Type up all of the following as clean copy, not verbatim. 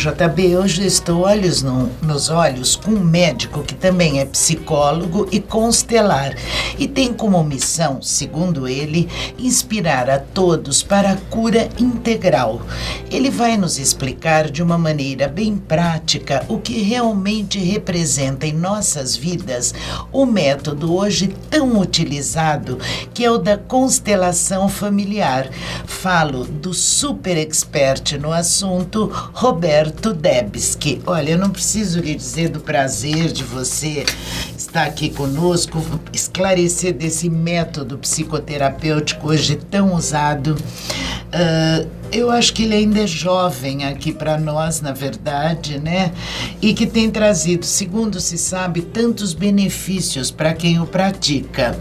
JB, hoje eu estou olhos nos olhos com um médico que também é psicólogo e constelar e tem como missão, segundo ele, inspirar a todos para a cura integral. Ele vai nos explicar de uma maneira bem prática o que realmente representa em nossas vidas o método hoje tão utilizado, que é o da constelação familiar. Falo do super expert no assunto, Roberto Debski. Olha, eu não preciso lhe dizer do prazer de você estar aqui conosco, esclarecer desse método psicoterapêutico hoje tão usado. Eu acho que ele ainda é jovem aqui para nós, na verdade, né? E que tem trazido, segundo se sabe, tantos benefícios para quem o pratica.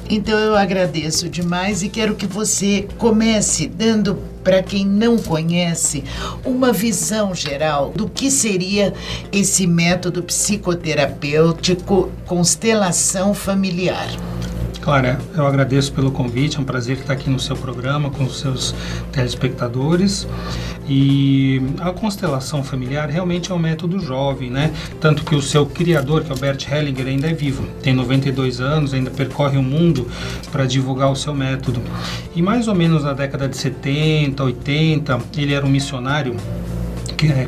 Então eu agradeço demais e quero que você comece dando, para quem não conhece, uma visão geral do que seria esse método psicoterapêutico constelação familiar. Clara, eu agradeço pelo convite, é um prazer estar aqui no seu programa com os seus telespectadores. E a constelação familiar realmente é um método jovem, né? Tanto que o seu criador, que é o Bert Hellinger, ainda é vivo. Tem 92 anos, ainda percorre o mundo para divulgar o seu método. E mais ou menos na década de 70, 80, ele era um missionário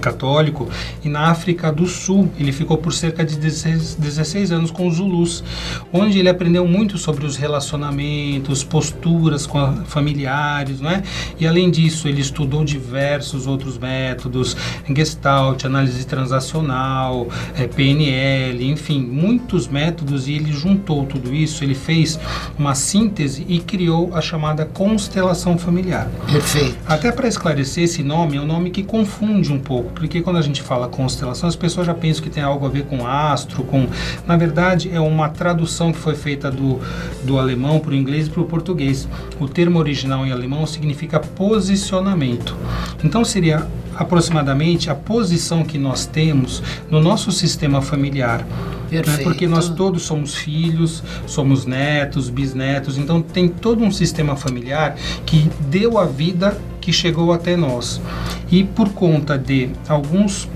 católico, e na África do Sul ele ficou por cerca de 16 anos com os Zulus, onde ele aprendeu muito sobre os relacionamentos, posturas familiares, não é? E além disso ele estudou diversos outros métodos, Gestalt, análise transacional, PNL, enfim, muitos métodos, e ele juntou tudo isso, ele fez uma síntese e criou a chamada constelação familiar. Perfeito. Até para esclarecer, esse nome é um nome que confunde um pouco, porque quando a gente fala constelação, as pessoas já pensam que tem algo a ver com astro, na verdade é uma tradução que foi feita do alemão para o inglês e para o português. O termo original em alemão significa posicionamento. Então seria aproximadamente a posição que nós temos no nosso sistema familiar. Né? Porque nós todos somos filhos, somos netos, bisnetos, então tem todo um sistema familiar que deu a vida que chegou até nós. E por conta de alguns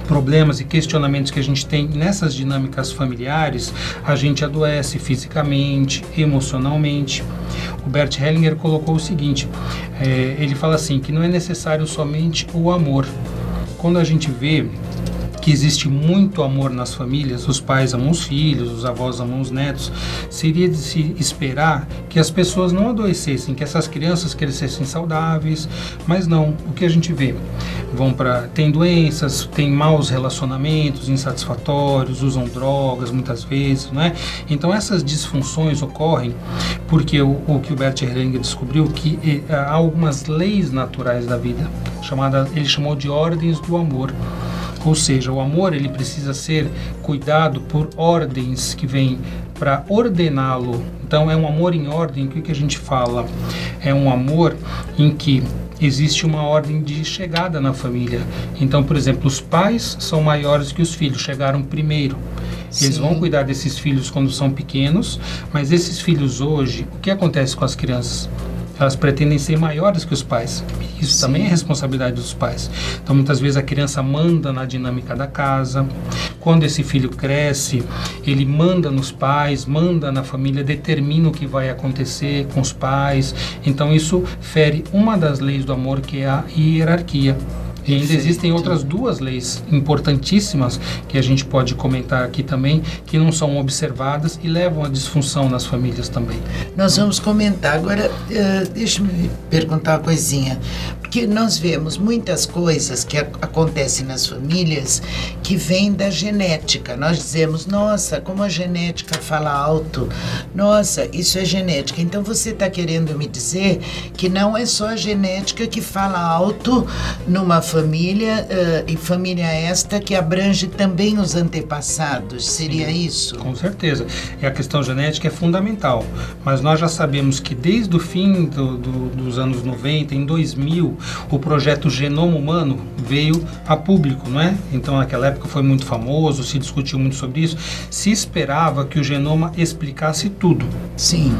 problemas e questionamentos que a gente tem nessas dinâmicas familiares, a gente adoece fisicamente, emocionalmente. O Bert Hellinger colocou o seguinte, ele fala assim, que não é necessário somente o amor. Quando a gente vê que existe muito amor nas famílias, os pais amam os filhos, os avós amam os netos, seria de se esperar que as pessoas não adoecessem, que essas crianças crescessem saudáveis, mas não, o que a gente vê? Tem doenças, tem maus relacionamentos insatisfatórios, usam drogas muitas vezes, não é? Então essas disfunções ocorrem porque o que o Bert Hellinger descobriu, que há algumas leis naturais da vida, ele chamou de ordens do amor. Ou seja, o amor ele precisa ser cuidado por ordens que vêm para ordená-lo. Então é um amor em ordem. O que a gente fala? É um amor em que existe uma ordem de chegada na família. Então, por exemplo, os pais são maiores que os filhos, chegaram primeiro. Eles vão cuidar desses filhos quando são pequenos, mas esses filhos hoje, o que acontece com as crianças? Elas pretendem ser maiores que os pais. Isso também é responsabilidade dos pais. Então, muitas vezes a criança manda na dinâmica da casa. Quando esse filho cresce, ele manda nos pais, manda na família, determina o que vai acontecer com os pais. Então, isso fere uma das leis do amor, que é a hierarquia. E ainda existem outras duas leis importantíssimas que a gente pode comentar aqui também, que não são observadas e levam à disfunção nas famílias também. Nós vamos comentar. Agora, deixa-me perguntar uma coisinha. Porque nós vemos muitas coisas que acontecem nas famílias que vêm da genética. Nós dizemos, nossa, como a genética fala alto. Nossa, isso é genética. Então você está querendo me dizer que não é só a genética que fala alto numa família, e família esta que abrange também os antepassados. Seria isso? Com certeza. E a questão genética é fundamental. Mas nós já sabemos que desde o fim dos anos 90, em 2000, o projeto Genoma Humano veio a público, não é? Então, naquela época foi muito famoso, se discutiu muito sobre isso. Se esperava que o genoma explicasse tudo. Sim.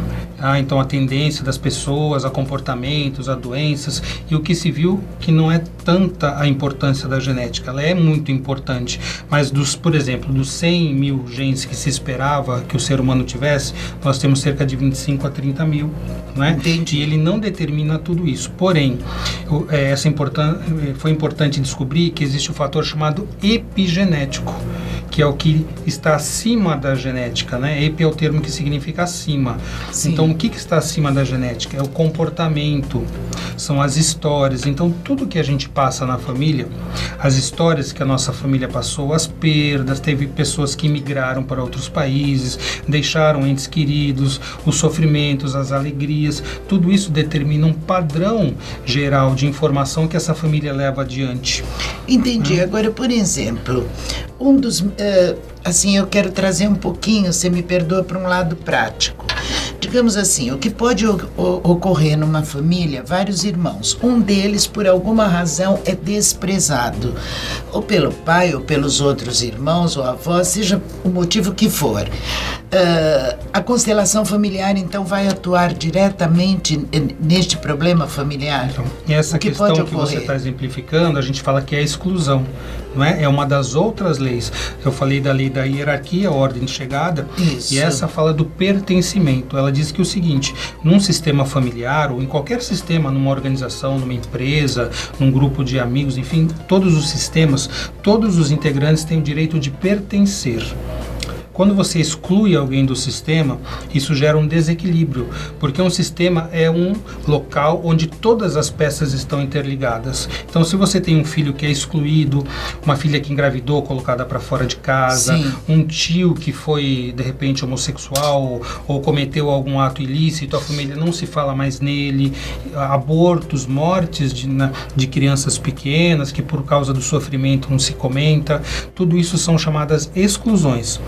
Então a tendência das pessoas, a comportamentos, a doenças, e o que se viu que não é tanta a importância da genética, ela é muito importante, mas por exemplo, dos 100 mil genes que se esperava que o ser humano tivesse, nós temos cerca de 25 a 30 mil, né? E ele não determina tudo isso, porém, foi importante descobrir que existe um fator chamado epigenético, que é o que está acima da genética, né? Epi é o termo que significa acima. Sim. Então, o que está acima da genética? É o comportamento, são as histórias. Então, tudo que a gente passa na família, as histórias que a nossa família passou, as perdas, teve pessoas que migraram para outros países, deixaram entes queridos, os sofrimentos, as alegrias, tudo isso determina um padrão geral de informação que essa família leva adiante. Entendi. Agora, por exemplo, assim, eu quero trazer um pouquinho, você me perdoa, para um lado prático. Digamos assim, o que pode ocorrer numa família, vários irmãos, um deles, por alguma razão, é desprezado, ou pelo pai, ou pelos outros irmãos, ou avós, seja o motivo que for. A constelação familiar, então, vai atuar diretamente neste problema familiar? Então, e essa questão que você está exemplificando, a gente fala que é a exclusão, não é? É uma das outras leis. Eu falei da lei da hierarquia, ordem de chegada, isso. E essa fala do pertencimento. Ela diz que o seguinte, num sistema familiar, ou em qualquer sistema, numa organização, numa empresa, num grupo de amigos, enfim, todos os sistemas, todos os integrantes têm o direito de pertencer. Quando você exclui alguém do sistema, isso gera um desequilíbrio, porque um sistema é um local onde todas as peças estão interligadas. Então, se você tem um filho que é excluído, uma filha que engravidou, colocada para fora de casa, sim, um tio que foi, de repente, homossexual ou cometeu algum ato ilícito, a família não se fala mais nele, abortos, mortes de crianças pequenas, que por causa do sofrimento não se comenta, tudo isso são chamadas exclusões.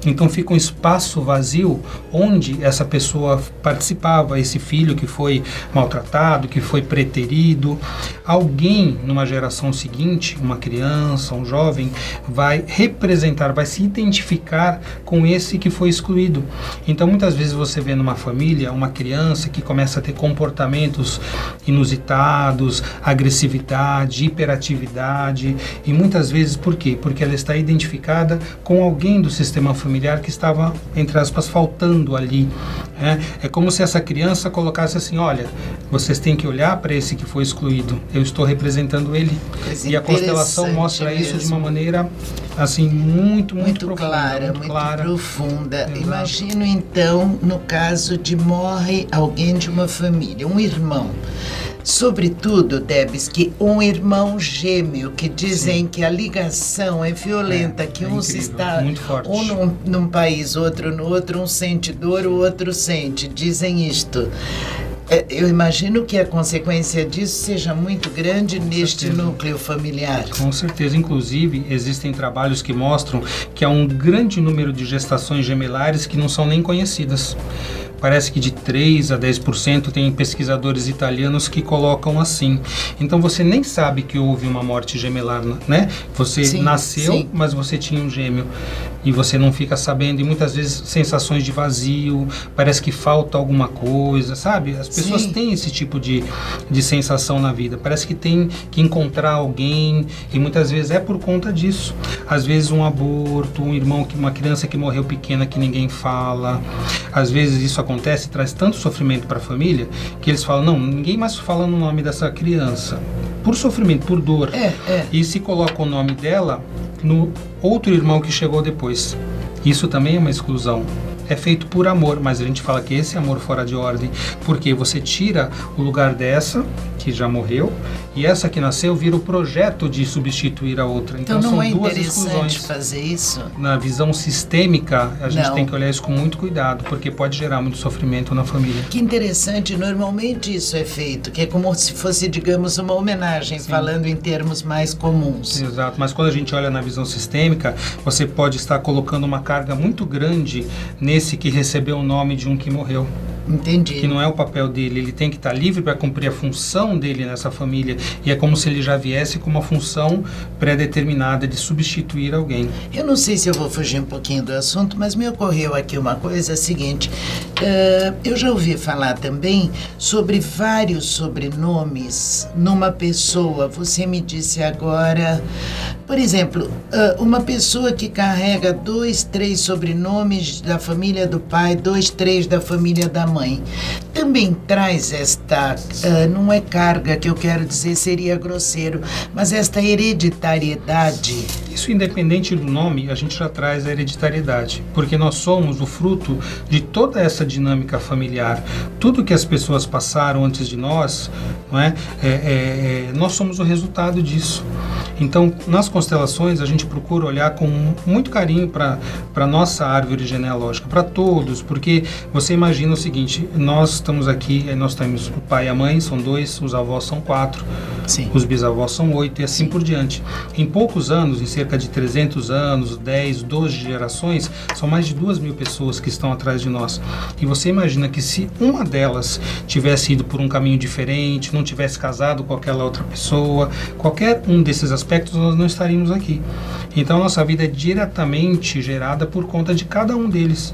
Então fica um espaço vazio onde essa pessoa participava, esse filho que foi maltratado, que foi preterido. Alguém numa geração seguinte, uma criança, um jovem, vai representar, vai se identificar com esse que foi excluído. Então muitas vezes você vê numa família uma criança que começa a ter comportamentos inusitados, agressividade, hiperatividade, e muitas vezes por quê? Porque ela está identificada com alguém do sistema familiar que estava, entre aspas, faltando ali. É como se essa criança colocasse assim, olha, vocês têm que olhar para esse que foi excluído, eu estou representando ele. E a constelação mostra mesmo isso de uma maneira assim, muito clara, muito profunda. Exato. Imagino então, no caso de morre alguém de uma família, um irmão. Sobretudo, Debs, que um irmão gêmeo, que dizem, sim, que a ligação é violenta, que um se está num país, outro no outro, um sente dor, o outro sente. Dizem isto. Eu imagino que a consequência disso seja muito grande neste núcleo familiar. Com certeza. Inclusive, existem trabalhos que mostram que há um grande número de gestações gemelares que não são nem conhecidas. Parece que de 3 a 10% tem pesquisadores italianos que colocam assim. Então você nem sabe que houve uma morte gemelar, né? Você nasceu, mas você tinha um gêmeo. E você não fica sabendo, e muitas vezes sensações de vazio, parece que falta alguma coisa, sabe? As pessoas têm esse tipo de sensação na vida, parece que tem que encontrar alguém, e muitas vezes é por conta disso. Às vezes um aborto, um irmão, uma criança que morreu pequena que ninguém fala. Às vezes isso acontece e traz tanto sofrimento para a família, que eles falam, não, ninguém mais fala no nome dessa criança, por sofrimento, por dor. E se coloca o nome dela no outro irmão que chegou depois. Isso também é uma exclusão. É feito por amor, mas a gente fala que esse é amor fora de ordem, porque você tira o lugar dessa, que já morreu, e essa que nasceu vira o projeto de substituir a outra. Então não são duas exclusões. Fazer isso? Na visão sistêmica, a gente tem que olhar isso com muito cuidado, porque pode gerar muito sofrimento na família. Que interessante, normalmente isso é feito, que é como se fosse, digamos, uma homenagem, falando em termos mais comuns. Exato, mas quando a gente olha na visão sistêmica, você pode estar colocando uma carga muito grande nesse que recebeu o nome de um que morreu. Entendi. Que não é o papel dele, ele tem que estar livre para cumprir a função dele nessa família, e é como se ele já viesse com uma função pré-determinada de substituir alguém. Eu não sei se eu vou fugir um pouquinho do assunto, mas me ocorreu aqui uma coisa, a seguinte, eu já ouvi falar também sobre vários sobrenomes numa pessoa. Você me disse agora, por exemplo, uma pessoa que carrega 2, 3 sobrenomes da família do pai, 2, 3 da família da mãe, também traz esta, não é carga que eu quero dizer, seria grosseiro, mas esta hereditariedade. Isso, independente do nome, a gente já traz a hereditariedade, porque nós somos o fruto de toda essa dinâmica familiar. Tudo que as pessoas passaram antes de nós, não é? Nós somos o resultado disso. Então, nas constelações, a gente procura olhar com muito carinho para a nossa árvore genealógica, para todos, porque você imagina o seguinte, nós estamos aqui, nós temos o pai e a mãe, são 2, os avós são 4, Sim. Os bisavós são 8 e assim por diante. Em poucos anos, em cerca de 300 anos, 10, 12 gerações, são mais de 2.000 pessoas que estão atrás de nós. E você imagina que se uma delas tivesse ido por um caminho diferente, não tivesse casado com aquela outra pessoa, qualquer um desses aspectos, nós não estaríamos aqui. Então, nossa vida é diretamente gerada por conta de cada um deles,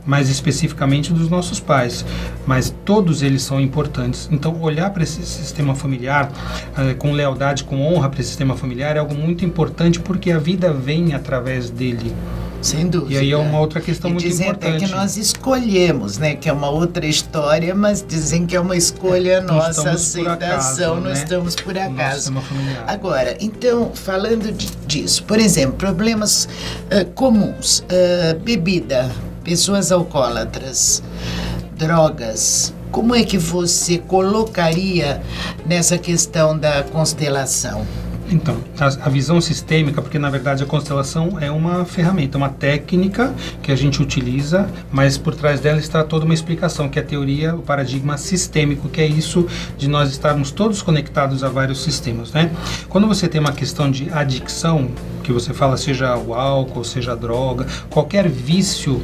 mais especificamente dos nossos pais, mas todos eles são importantes. Então, olhar para esse sistema familiar com lealdade, com honra para esse sistema familiar é algo muito importante, porque a vida vem através dele. Sem dúvida. E aí é uma outra questão muito dizem importante. Até que nós escolhemos, né? Que é uma outra história, mas dizem que é uma escolha nossa, aceitação, não estamos por acaso. Agora, então, falando disso, por exemplo, problemas comuns, bebida, pessoas alcoólatras, drogas, como é que você colocaria nessa questão da constelação? Então, a visão sistêmica, porque na verdade a constelação é uma ferramenta, uma técnica que a gente utiliza, mas por trás dela está toda uma explicação, que é a teoria, o paradigma sistêmico, que é isso de nós estarmos todos conectados a vários sistemas, né? Quando você tem uma questão de adicção, que você fala, seja o álcool, seja a droga, qualquer vício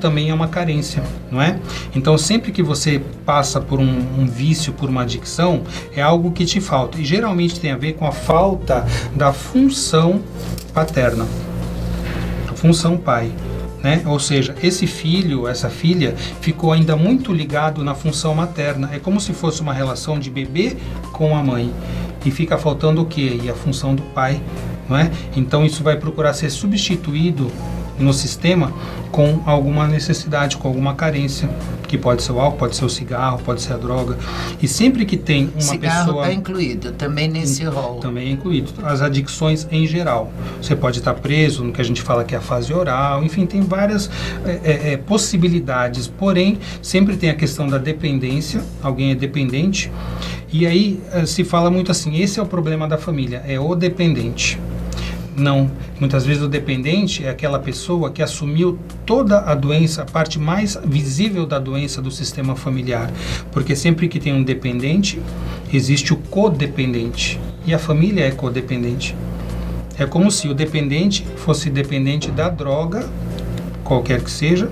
também é uma carência, não é? Então, sempre que você passa por um vício, por uma adicção, é algo que te falta, e geralmente tem a ver com a falta da função paterna, a função pai, né? Ou seja, esse filho, essa filha ficou ainda muito ligado na função materna, é como se fosse uma relação de bebê com a mãe, e fica faltando o quê? E a função do pai, não é? Então isso vai procurar ser substituído no sistema com alguma necessidade, com alguma carência, que pode ser o álcool, pode ser o cigarro, pode ser a droga. E sempre que tem uma pessoa... Cigarro está incluído também nesse rol. Também é incluído. As adicções em geral. Você pode estar preso no que a gente fala que é a fase oral, enfim, tem várias possibilidades, porém, sempre tem a questão da dependência, alguém é dependente, e aí se fala muito assim, esse é o problema da família, é o dependente. Não, muitas vezes o dependente é aquela pessoa que assumiu toda a doença, a parte mais visível da doença do sistema familiar, porque sempre que tem um dependente, existe o codependente, e a família é codependente. É como se o dependente fosse dependente da droga, qualquer que seja,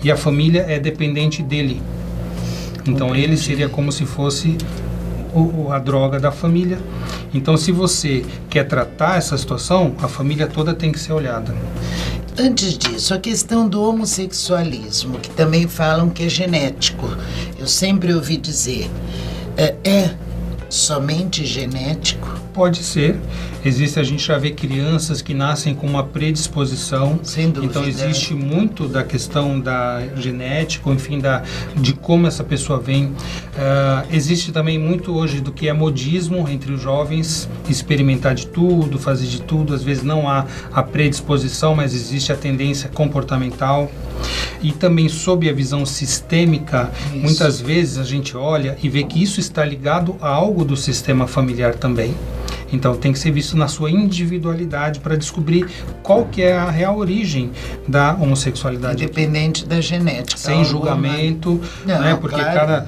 e a família é dependente dele. Então ele seria como se fosse a droga da família. Então, se você quer tratar essa situação, a família toda tem que ser olhada. Antes disso, a questão do homossexualismo, que também falam que é genético. Eu sempre ouvi dizer, é somente genético? Pode ser. A gente já vê crianças que nascem com uma predisposição. Sem dúvida. Então existe muito da questão da genética, enfim, de como essa pessoa vem. Existe também muito hoje do que é modismo entre os jovens, experimentar de tudo, fazer de tudo. Às vezes não há a predisposição, mas existe a tendência comportamental. E também sob a visão sistêmica, muitas vezes a gente olha e vê que isso está ligado a algo do sistema familiar também. Então tem que ser visto na sua individualidade para descobrir qual que é a real origem da homossexualidade. Independente da genética. Sem julgamento, né? Porque claro.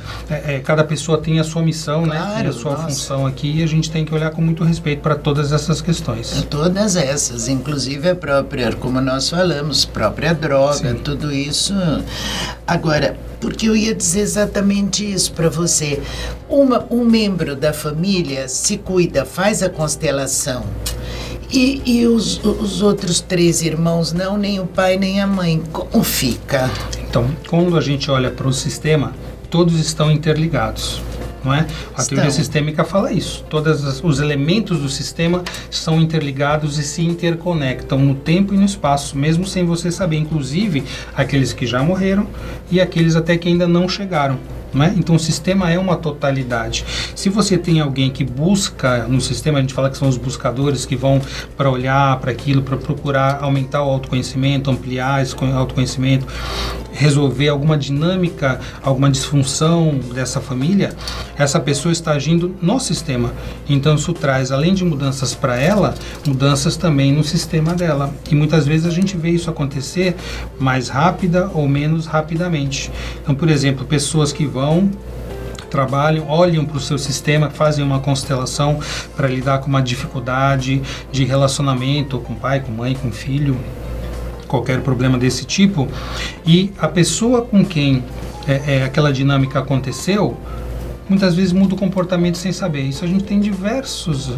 cada pessoa tem a sua missão, claro, né? Tem a sua função aqui, e a gente tem que olhar com muito respeito para todas essas questões. Todas essas, inclusive a própria, como nós falamos, própria droga, Sim. tudo isso. Agora, porque eu ia dizer exatamente isso para você. Um membro da família se cuida, faz a constelação. E os outros 3 irmãos não, nem o pai nem a mãe. Como fica? Então, quando a gente olha para o sistema, todos estão interligados. Não é? A teoria sistêmica fala isso. Todos os elementos do sistema são interligados e se interconectam no tempo e no espaço, mesmo sem você saber, inclusive aqueles que já morreram e aqueles até que ainda não chegaram. Né? Então o sistema é uma totalidade. Se você tem alguém que busca no sistema, a gente fala que são os buscadores que vão para olhar para aquilo, para procurar aumentar o autoconhecimento, ampliar esse autoconhecimento, resolver alguma dinâmica, alguma disfunção dessa família, essa pessoa está agindo no sistema. Então isso traz, além de mudanças para ela, mudanças também no sistema dela. E muitas vezes a gente vê isso acontecer mais rápida ou menos rapidamente. Então, por exemplo, pessoas que trabalham, olham para o seu sistema, fazem uma constelação para lidar com uma dificuldade de relacionamento com pai, com mãe, com filho, qualquer problema desse tipo, e a pessoa com quem aquela dinâmica aconteceu, muitas vezes muda o comportamento sem saber. Isso a gente tem diversos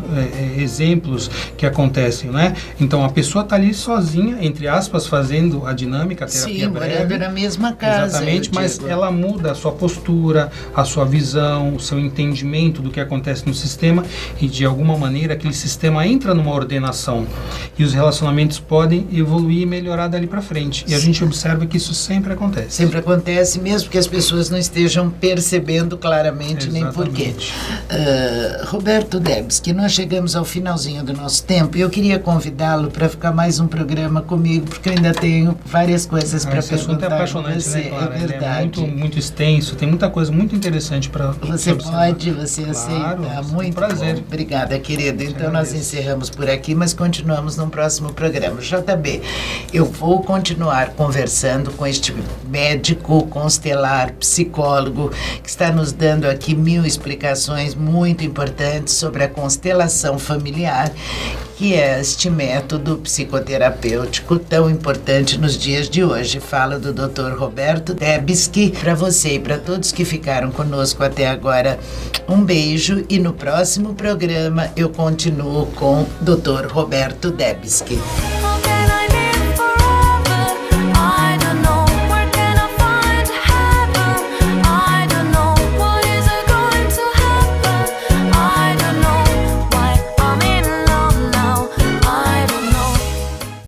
exemplos que acontecem, né? Então a pessoa está ali sozinha, entre aspas, fazendo a dinâmica, a terapia breve. Sim, morando na mesma casa. Exatamente, mas ela muda a sua postura, a sua visão, o seu entendimento do que acontece no sistema e de alguma maneira aquele sistema entra numa ordenação e os relacionamentos podem evoluir e melhorar dali para frente. E a gente observa que isso sempre acontece. Sempre acontece, mesmo que as pessoas não estejam percebendo claramente nem porquê. Roberto Debski, nós chegamos ao finalzinho do nosso tempo e eu queria convidá-lo para ficar mais um programa comigo, porque eu ainda tenho várias coisas para perguntar. Esse assunto é apaixonante, né, Clara? É verdade. É muito extenso, tem muita coisa muito interessante para você pode, você claro, aceita. Muito prazer. Bom. Obrigada, querido. Então nós encerramos por aqui, mas continuamos no próximo programa. JB, eu vou continuar conversando com este médico constelar, psicólogo, que está nos dando aqui 1000 explicações muito importantes sobre a constelação familiar, que é este método psicoterapêutico tão importante nos dias de hoje. Fala do Dr. Roberto Debski. Para você e para todos que ficaram conosco até agora, um beijo, e no próximo programa eu continuo com Dr. Roberto Debski.